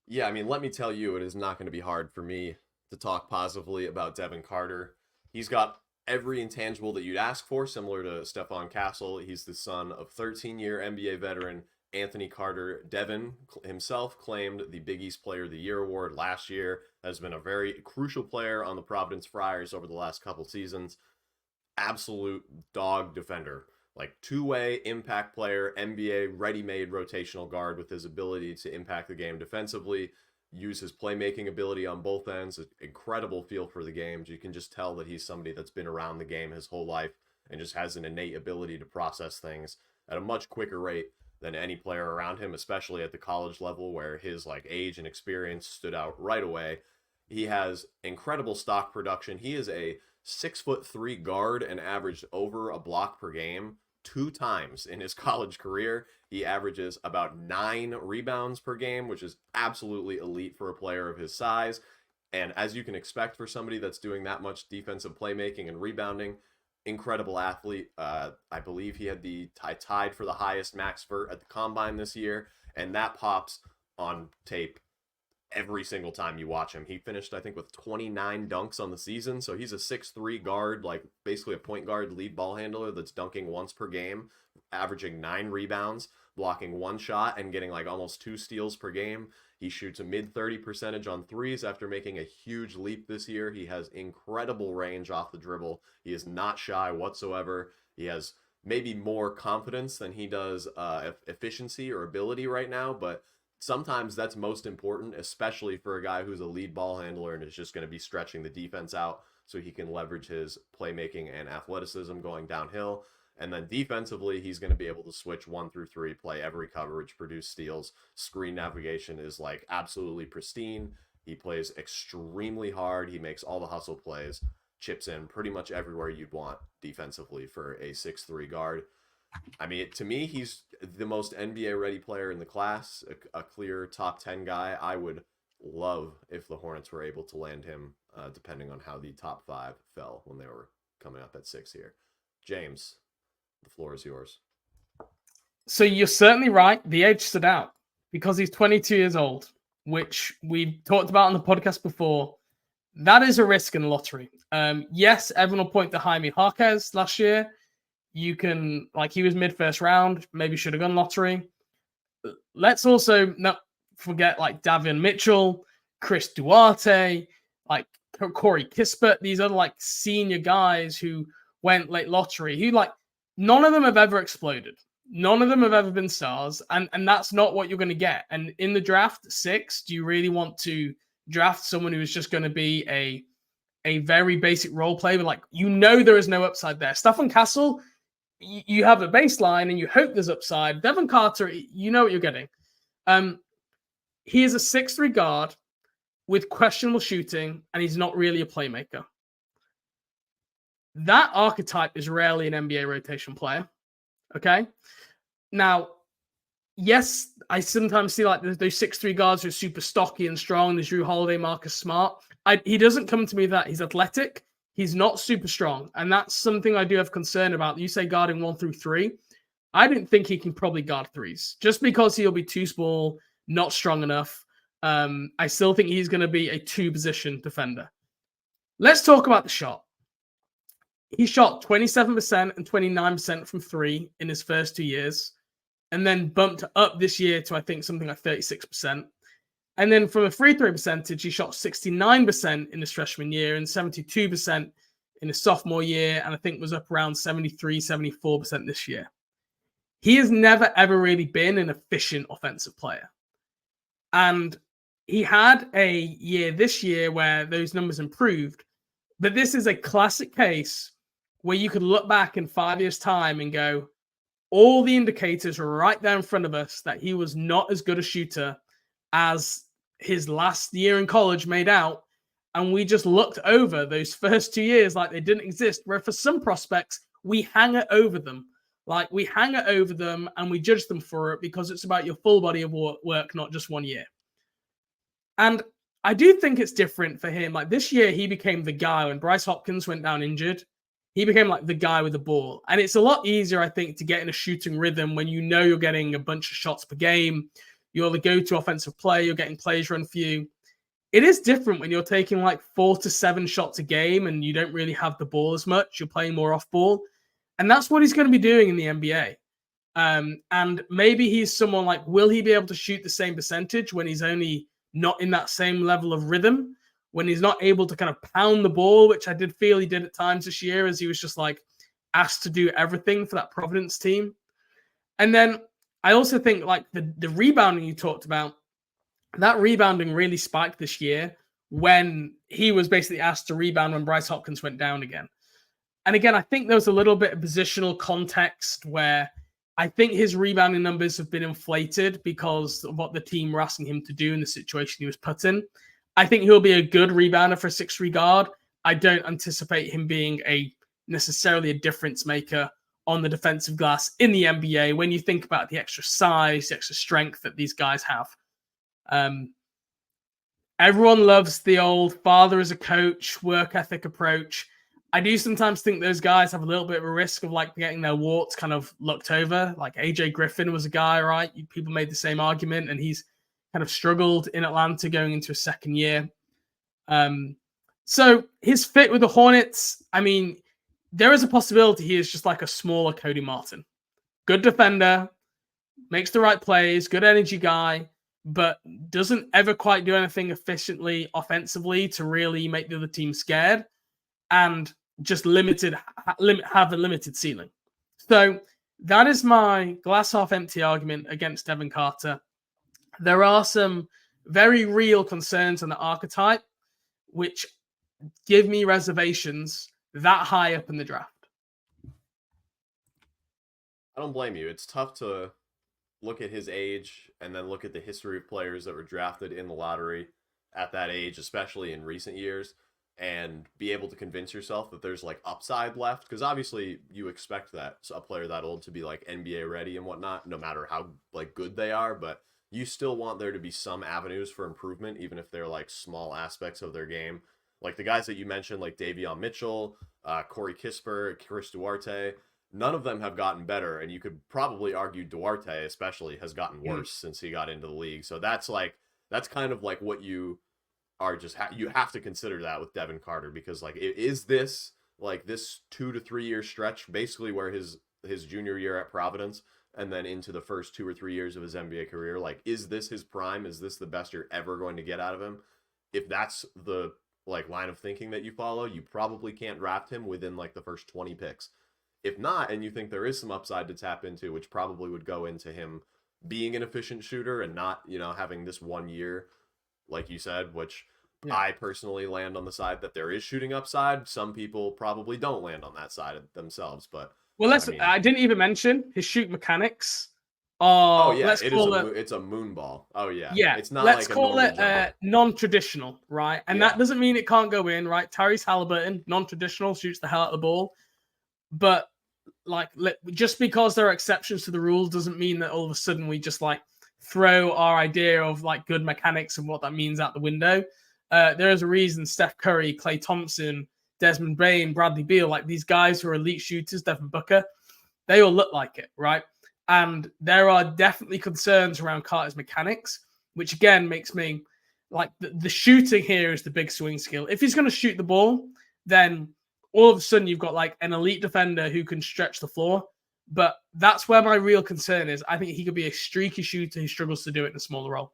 Yeah, I mean, let me tell you, it is not going to be hard for me to talk positively about Devin Carter. He's got every intangible that you'd ask for, similar to Stephon Castle. He's the son of 13-year NBA veteran Anthony Carter. Devin himself claimed the Big East Player of the Year award last year, has been a very crucial player on the Providence Friars over the last couple seasons. Absolute dog defender, like two-way impact player, NBA ready-made rotational guard with his ability to impact the game defensively, use his playmaking ability on both ends, incredible feel for the game. You can just tell that he's somebody that's been around the game his whole life and just has an innate ability to process things at a much quicker rate than any player around him, especially at the college level where his like age and experience stood out right away. He has incredible stock production. He is a 6'3" guard and averaged over a block per game two times in his college career. He averages about 9 rebounds per game, which is absolutely elite for a player of his size. And as you can expect for somebody that's doing that much defensive playmaking and rebounding, incredible athlete. I believe he had the tied for the highest max vert at the combine this year, and that pops on tape every single time you watch him. He finished, I think, with 29 dunks on the season. So he's a 6'3" guard, like basically a point guard lead ball handler that's dunking once per game, averaging 9 rebounds, blocking one shot, and getting like almost 2 steals per game. He shoots a mid-30 percentage on threes after making a huge leap this year. He has incredible range off the dribble. He is not shy whatsoever. He has maybe more confidence than he does efficiency or ability right now, but sometimes that's most important, especially for a guy who's a lead ball handler and is just going to be stretching the defense out so he can leverage his playmaking and athleticism going downhill. And then defensively, he's going to be able to switch 1 through 3, play every coverage, produce steals. Screen navigation is like absolutely pristine. He plays extremely hard. He makes all the hustle plays, chips in pretty much everywhere you'd want defensively for a 6'3" guard. I mean, to me, he's the most NBA ready player in the class, a clear top 10 guy. I would love if the Hornets were able to land him, depending on how the top 5 fell when they were coming up at 6 here. James, the floor is yours. So you're certainly right. The age stood out because he's 22 years old, which we talked about on the podcast before. That is a risk in the lottery. Yes, everyone will point to Jaime Jaquez last year. You can, like, he was mid-first round, maybe should have gone lottery. Let's also not forget, like, Davion Mitchell, Chris Duarte, like, Corey Kispert. These are, like, senior guys who went late lottery, who, like, none of them have ever exploded. None of them have ever been stars, and that's not what you're going to get. And in the draft 6, do you really want to draft someone who is just going to be a very basic role player? But, like, there is no upside there. Stephon Castle, you have a baseline and you hope there's upside. Devin Carter, you know what you're getting. He is a 6'3" guard with questionable shooting, and he's not really a playmaker. That archetype is rarely an NBA rotation player. Okay? Now, yes, I sometimes see like those 6'3" guards who are super stocky and strong. There's Drew Holiday, Marcus Smart. He doesn't come to me that he's athletic. He's not super strong, and that's something I do have concern about. You say guarding 1 through 3. I don't think he can probably guard threes just because he'll be too small, not strong enough. I still think he's going to be a 2-position defender. Let's talk about the shot. He shot 27% and 29% from 3 in his first 2 years, and then bumped up this year to, I think, something like 36%. And then from a free throw percentage, he shot 69% in his freshman year and 72% in his sophomore year, and I think was up around 73, 74% this year. He has never, ever really been an efficient offensive player. And he had a year this year where those numbers improved, but this is a classic case where you could look back in 5 years' time and go, all the indicators are right there in front of us that he was not as good a shooter as his last year in college made out, and we just looked over those first 2 years like they didn't exist, where for some prospects, we hang it over them. Like, we hang it over them and we judge them for it because it's about your full body of work, not just 1 year. And I do think it's different for him. Like, this year, he became the guy when Bryce Hopkins went down injured. He became like the guy with the ball. And it's a lot easier, I think, to get in a shooting rhythm when you know you're getting a bunch of shots per game. You're the go-to offensive player. You're getting plays run for you. It is different when you're taking like 4 to 7 shots a game and you don't really have the ball as much. You're playing more off ball. And that's what he's going to be doing in the NBA. And maybe he's someone like, will he be able to shoot the same percentage when he's only not in that same level of rhythm? When he's not able to kind of pound the ball, which I did feel he did at times this year, as he was just like asked to do everything for that Providence team. And then I also think like the rebounding you talked about, that rebounding really spiked this year when he was basically asked to rebound when Bryce Hopkins went down again. And again, I think there was a little bit of positional context where I think his rebounding numbers have been inflated because of what the team were asking him to do in the situation he was put in. I think he'll be a good rebounder for a 6'3" guard. I don't anticipate him being necessarily a difference maker on the defensive glass in the NBA when you think about the extra size, the extra strength that these guys have. Everyone loves the old father as a coach, work ethic approach. I do sometimes think those guys have a little bit of a risk of like getting their warts kind of looked over. Like AJ Griffin was a guy, right? People made the same argument, and he's kind of struggled in Atlanta going into a second year. So his fit with the Hornets, I mean, there is a possibility he is just like a smaller Cody Martin. Good defender, makes the right plays, good energy guy, but doesn't ever quite do anything efficiently offensively to really make the other team scared, and just have a limited ceiling. So that is my glass half empty argument against Devin Carter. There are some very real concerns on the archetype, which give me reservations that high up in the draft. I don't blame you. It's tough to look at his age and then look at the history of players that were drafted in the lottery at that age, especially in recent years, and be able to convince yourself that there's like upside left. Because obviously you expect that a player that old to be like NBA ready and whatnot, no matter how like good they are, but you still want there to be some avenues for improvement, even if they're like small aspects of their game. Like the guys that you mentioned, like Davion Mitchell, Corey Kispert, Chris Duarte, none of them have gotten better. And you could probably argue Duarte especially has gotten worse since he got into the league. So that's kind of like what you are just, you have to consider that with Devin Carter, because like, is this like this 2 to 3 year stretch basically where his junior year at Providence and then into the first 2 or 3 years of his NBA career, like, is this his prime? Is this the best you're ever going to get out of him? If that's the like line of thinking that you follow, you probably can't draft him within like the first 20 picks. If not, and you think there is some upside to tap into, which probably would go into him being an efficient shooter and not, having this 1 year, like you said, which I personally land on the side that there is shooting upside. Some people probably don't land on that side themselves, but well, I didn't even mention his shoot mechanics. It's a moon ball. Oh yeah. Yeah. It's not let's like call it non-traditional, right? And that doesn't mean it can't go in, right? Tyrese Halliburton, non-traditional, shoots the hell out of the ball. But like, just because there are exceptions to the rules doesn't mean that all of a sudden we just like throw our idea of like good mechanics and what that means out the window. There is a reason Steph Curry, Klay Thompson, Desmond Bain, Bradley Beal, like these guys who are elite shooters, Devin Booker, they all look like it, right? And there are definitely concerns around Carter's mechanics, which again makes me like the shooting here is the big swing skill. If he's going to shoot the ball, then all of a sudden you've got like an elite defender who can stretch the floor. But that's where my real concern is. I think he could be a streaky shooter who struggles to do it in a smaller role.